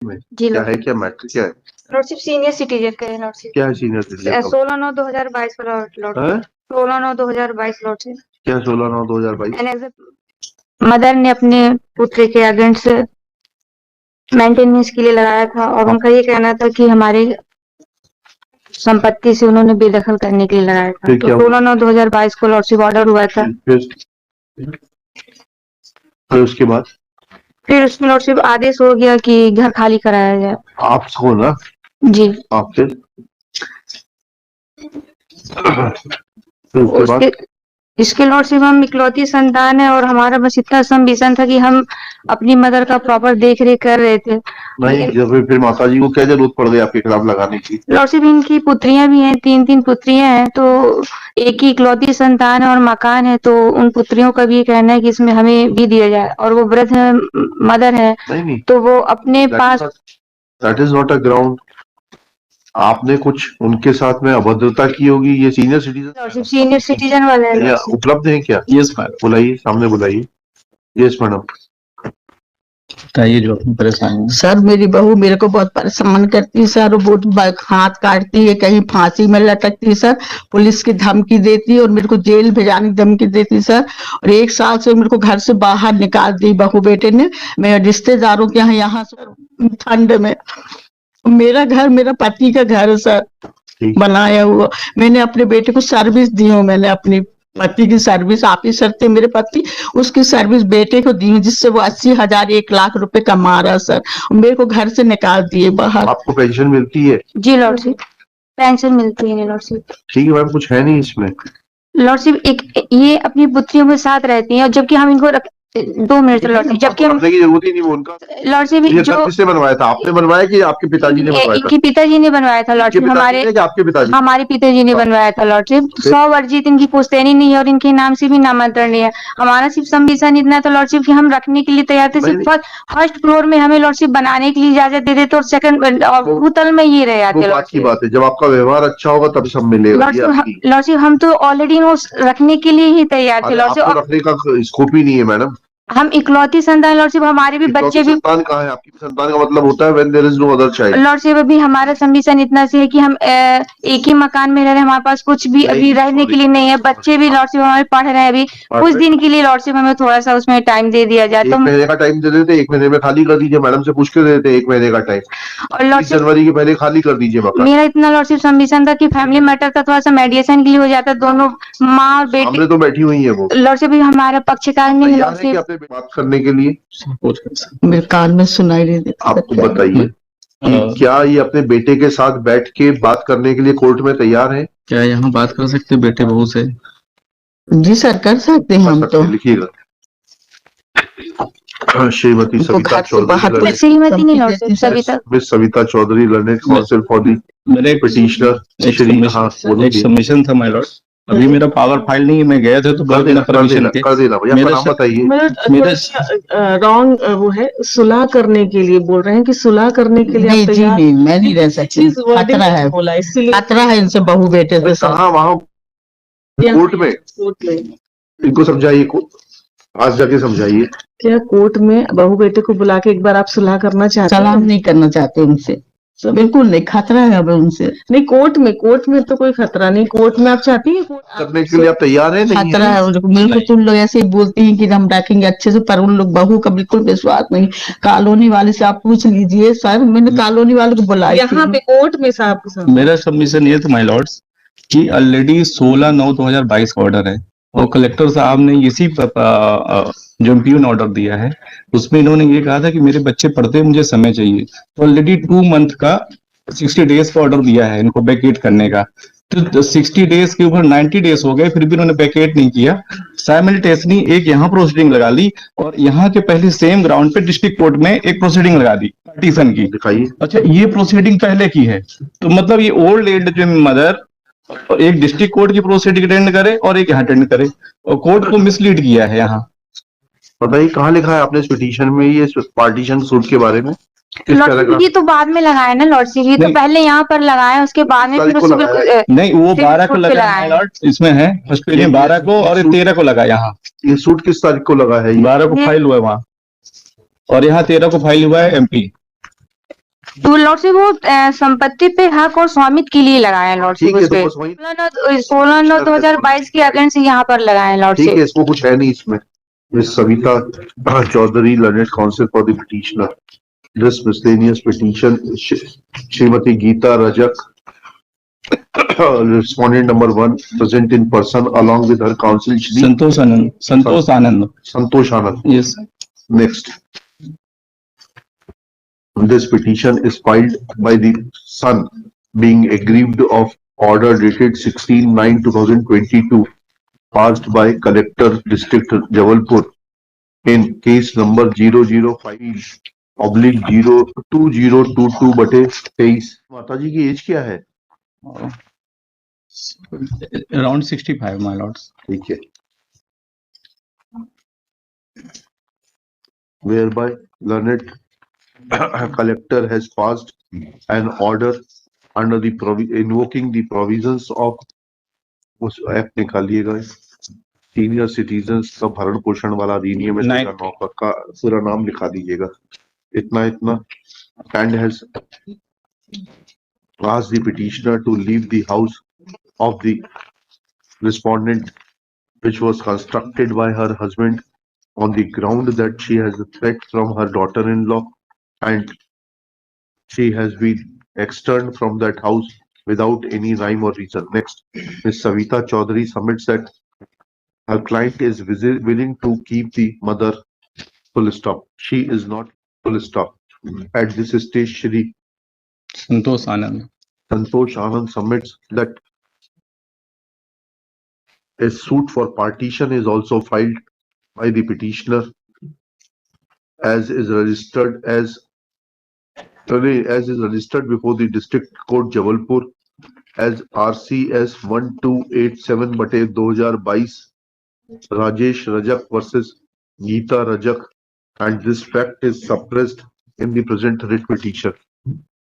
में जी क्या लॉर्ड, है, क्या मैटर क्या है? लॉर्डशिप सीनियर सिटीजन का है लॉर्डशिप। क्या है सीनियर सिटीजन का? 16/9/2022 का लॉर्ड, है? 16/9/2022 लॉर्डशिप। क्या 16/9/2022? एंड एज मदर ने अपने पुत्र के अगेंस्ट मेंटेनेंस के लिए लगाया था और उनका ये कहना था कि हमारी संपत्ति से उन्होंने बेदखल करने के लिए लगाया था। फिर तो क्या हुआ? 16/9/2022 को लॉर्डशिप ऑर्डर हुआ था। फिर उसके बाद फिर उसमें लॉर्डशिप आदेश हो गया कि घर खाली कराया जाए। आपको ना जी, आपसे फिर उसके बाद इसके लॉर्डशिप हम इकलौती संतान है और हमारा बस इतना संबिशन था कि हम अपनी मदर का प्रॉपर देख रेख कर रहे थे। नहीं, जब फिर माता जी को क्या जरूरत पड़ गई आपके खिलाफ लगाने की? लॉर्डशिप इनकी पुत्रियां भी हैं, 3 पुत्रियां हैं, तो एक ही इकलौती संतान है और मकान है, तो उन पुत्रियों का भी ये कहना है कि इसमें हमें भी दिया जाए। और वो वृद्ध मदर है, नहीं, तो वो अपने पास that is not a ground. आपने कुछ उनके साथ में अभद्रता की होगी। ये सीनियर सिटीजन वाले हैं। उपलब्ध है क्या? यस मैडम, बुलाइए, सामने बुलाइए। यस मैडम, बताइए जो अपनी परेशानी। सर मेरी बहू मेरे को बहुत परेशान करती है सर, वो हाथ काटती है, कहीं फांसी में लटकती है सर, पुलिस की धमकी देती है और मेरे को जेल भेजाने की धमकी देती है सर। और 1 साल से मेरे को घर से बाहर निकाल दी बहू बेटे ने। मैं रिश्तेदारों के यहाँ सर ठंड में, मेरा घर मेरा पति का घर है सर, बनाया हुआ। मैंने अपने बेटे को सर्विस दी हूँ, मैंने अपनी पति की सर्विस, ऑफिसर थे मेरे पति, उसकी सर्विस बेटे को दी, जिससे वो 80,000 1 लाख रुपए कमा रहा सर। मेरे को घर से निकाल दिए बाहर। आपको पेंशन मिलती है? जी लॉर्डशिप, पेंशन मिलती है लॉर्डशिप। ठीक है मैम, कुछ है नहीं इसमें। लॉर्डशिप एक ये अपनी पुत्रियों के साथ रहती हैं और जबकि हम इनको 2 मिनट लॉर्डशिप, जबकि हम की जरूरत ही नहीं उनका। लॉर्डशिप ये जो किसने बनवाया था? आपने बनवाया कि आपके पिताजी ने बनवाया था? इनके पिताजी ने बनवाया था लॉर्डशिप। हमारे पिताजी ने बनवाया था लॉर्डशिप। 100 वर्जित इनकी पुश्तैनी नहीं है और इनके नाम से भी नामांतरण नहीं है। हमारा सिर्फ संबिशन इतना था लॉर्डशिप कि हम रखने के लिए तैयार थे। सिर्फ फर्स्ट फ्लोर में हमें लॉर्डशिप बनाने के लिए इजाजत दे देते और सेकंड भूतल में ही रह जाते। बात की बात है, जब आपका व्यवहार अच्छा होगा तब सब मिलेगा। लॉर्डशिप हम तो ऑलरेडी रखने के लिए ही तैयार थे लॉर्डशिप। रखने का स्कोप ही नहीं है मैडम। हम इकलौती संतान लॉर्डशिप, हमारे भी बच्चे भी। संतान कहाँ है? आपकी संतान का मतलब होता है when there is no other child. Lordship अभी हमारा संबिशन इतना से है कि हम एक ही मकान में रह रहे हैं, हमारे पास कुछ भी अभी रहने के लिए नहीं है। बच्चे भी लॉर्डशिप हमारे पढ़ रहे हैं अभी। कुछ दिन के लिए लॉर्डशिप हमें थोड़ा सा उसमें टाइम दे दिया जाए। तो 1 महीने का टाइम दे देते, 1 महीने में खाली कर दीजिए। मैडम से पूछ के दे देते 1 महीने का टाइम, और 30 जनवरी के पहले खाली कर दीजिए मकान। मेरा इतना लॉर्डशिप संबिशन था कि फैमिली मैटर था, थोड़ा सा मेडिएशन के लिए हो जाता। दोनों माँ और बेटी हमने तो बैठी हुई है वो लॉर्डशिप भी हमारा पक्षकार नहीं है लॉर्डशिप। आपने बात करने के लिए मेरे कान में सुनाई नहीं देता। आपको बताइए कि क्या ये अपने बेटे के साथ बैठ के बात करने के लिए कोर्ट में तैयार है? क्या यहाँ बात कर सकते बेटे बहू से? जी सर, कर सकते हैं हम तो। लिखिएगा। श्रीमती सविता चौधरी, श्रीमती नहीं lordship, Savita, miss Savita Chaudhary, learned counsel for the petitioner. एक सबमिशन था माय लॉर्ड। अभी मेरा पावर फाइल नहीं है, मैं गया था तो कर देना परमिशन के। कर देना भैया, नाम बताइए। मेरा रॉन्ग वो है, सुलह करने के लिए बोल रहे हैं कि सुलह करने के लिए नहीं जी नहीं, मैं नहीं रह सकती, खतरा है, खतरा है इनसे बहू बेटे से। कहाँ? वहाँ कोर्ट में इनको समझाइए, आज जाके समझाइए। क्या कोर्ट में बहू बेटे को बुला के एक बार आप सुलह करना चाहते हैं? सलाह नहीं करना चाहते उनसे, बिल्कुल नहीं, खतरा है अब उनसे। नहीं, कोर्ट में तो कोई खतरा नहीं। कोर्ट में आप चाहती है करने के लिए आप तैयार हैं? नहीं खतरा है मेरे को। तुम लोग ऐसे ही बोलती हैं कि हम रखेंगे अच्छे से, पर उन लोग बहू का बिल्कुल विश्वास नहीं। कॉलोनी वाले से आप पूछ लीजिए सर, मैंने कॉलोनी वाले को बुलाया यहाँ पे कोर्ट में साहब। मेरा सबमिशन ये था माय लॉर्ड्स कि ऑलरेडी 16/9/2022 का ऑर्डर है और कलेक्टर साहब ने इसी जो एमपीओ ऑर्डर दिया है उसमें इन्होंने ये कहा था कि मेरे बच्चे पढ़ते मुझे समय चाहिए। तो ऑलरेडी 2 मंथ का 60 डेज का ऑर्डर दिया है इनको वैकेट करने का। तो 60 डेज के ऊपर 90 डेज हो गए, फिर भी इन्होंने वैकेट नहीं किया। साइमल्टेनियसली एक यहाँ प्रोसीडिंग लगा ली और यहाँ के पहले सेम ग्राउंड पे डिस्ट्रिक्ट कोर्ट में एक प्रोसीडिंग लगा दी पार्टीशन की। दिखाइए। अच्छा, ये प्रोसीडिंग पहले की है, तो मतलब ये ओल्ड एज जो मदर एक डिस्ट्रिक्ट कोर्ट की प्रोसीडिंग अटेंड करे और एक यहाँ अटेंड करे, और कोर्ट को मिसलीड किया है यहाँ। बताइए कहाँ लिखा है आपने पार्टीशन में ये पार्टीशन सूट के बारे में? लॉर्डशिप ये तो बाद में लगाया ना लॉर्डशिप, ये तो पहले यहाँ पर लगाया, उसके बाद में फिर नहीं, वो 12 को लगाया लॉर्ड, इसमें है फर्स्ट पेज में 12 को और 13 को लगा। यहाँ ये सूट किस तारीख को लगा है? 12 को फाइल हुआ है वहाँ, और यहाँ 13 को फाइल हुआ है एमपी। तो लॉर्डशिप वो संपत्ति पे हक और स्वामित्व के लिए लगाए लॉर्डशिप ठीक है, उस तो पे बस वही 16/9/2022 की अगेंस्ट यहाँ पर लगाए ठीक लॉर्डशिप। है, इसको कुछ है नहीं इसमें। Miss Savita Chaudhary, learned counsel for the petitioner, this miscellaneous petition, Shrimati Geeta Rajak, respondent number 1, present in person along with her counsel Shri Santosh Anand, Santosh Anand, Santosh Anand. Yes. Next, this petition is filed by the son being aggrieved of order dated 16/9/2022 passed by Collector District Jabalpur in case number 005/2022/23। माता जी की as क्या है? Around 65 my Lord's. ठीक है। Whereby learned collector has passed an order under the invoking the provisions of उस act निकालिएगा, senior citizens का भरण पोषण वाला अधिनियम है 2009 का पूरा नाम लिखा दीजिएगा। इतना and has asked the petitioner to leave the house of the respondent which was constructed by her husband on the ground that she has a threat from her daughter-in-law and she has been externed from that house without any rhyme or reason. Next, Ms. Savita Chaudhary submits that her client is willing to keep the mother, full stop. She is not, full stop. At this stage, Shri Santosh Anand, Santosh Anand submits that a suit for partition is also filed by the petitioner as is registered before the District Court Jabalpur as RCS 1287/2022 Rajesh Rajak versus Geeta Rajak, and this fact is suppressed in the present writ petition.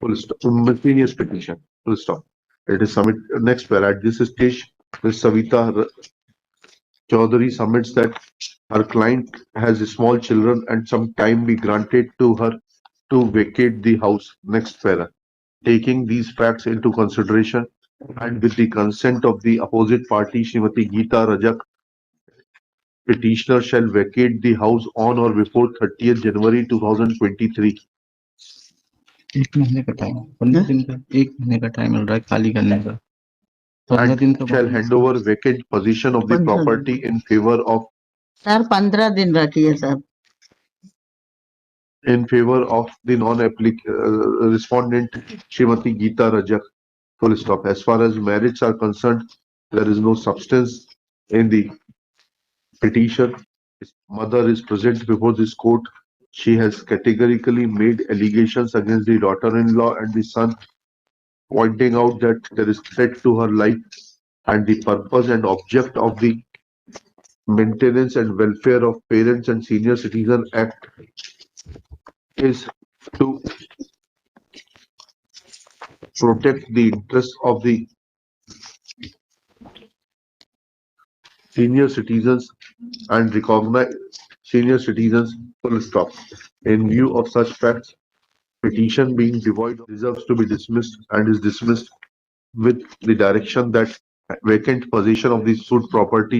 Full stop. Miscellaneous petition. Full stop. It is submitted. Next para. At this stage, Ms. Savita Chaudhary submits that her client has small children and some time be granted to her to vacate the house. Next para. Taking these facts into consideration and with the consent of the opposite party, Srimati Geeta Rajak, petitioner shall vacate the house on or before 30th January 2023. एक महीने का time, 15 दिन का, एक महीने का time मिल रहा है खाली करने का। 15 दिन And shall hand over vacant possession of the 15 property in favor of sir 15 दिन रखिए sir. the respondent Srimati Geeta Rajak. Full stop. As far as merits are concerned, there is no substance in the petition. His mother is present before this court. She has categorically made allegations against the daughter-in-law and the son, pointing out that there is threat to her life and the purpose and object of the Maintenance and Welfare of Parents and Senior Citizen Act is to protect the interests of the senior citizens and recognize senior citizens, full stop. In view of such facts, petition being devoid deserves to be dismissed and is dismissed with the direction that vacant possession of the suit property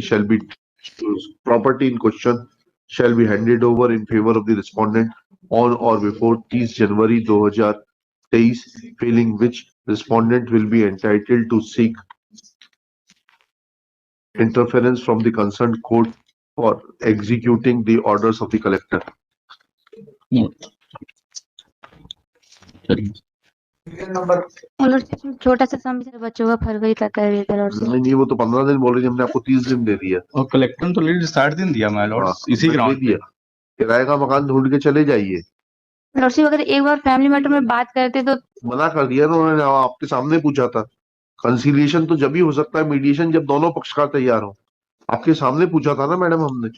in question shall be handed over in favor of the respondent on or before 30 January 2023, failing which respondent will be entitled to seek interference from the concerned court for executing the orders of the collector. छोटा सा समय बच्चों का फरवरी तक कर रही थी। नहीं, वो तो 15 दिन बोल रही थी, हमने आपको 30 दिन दे दिया और कलेक्टर ने तो ऑलरेडी 60 दिन दिया माय लॉर्ड, इसी ग्राउंड दिया। किराए का मकान ढूंढ के चले जाइए। लॉर्डशिप अगर एक बार फैमिली मैटर में बात करते तो मना कर दिया ना उन्होंने, आपके सामने पूछा था। कंसीलिएशन तो जब ही हो सकता है, मीडिएशन जब दोनों पक्षकार तैयार हो। आपके सामने पूछा था ना मैडम हमने।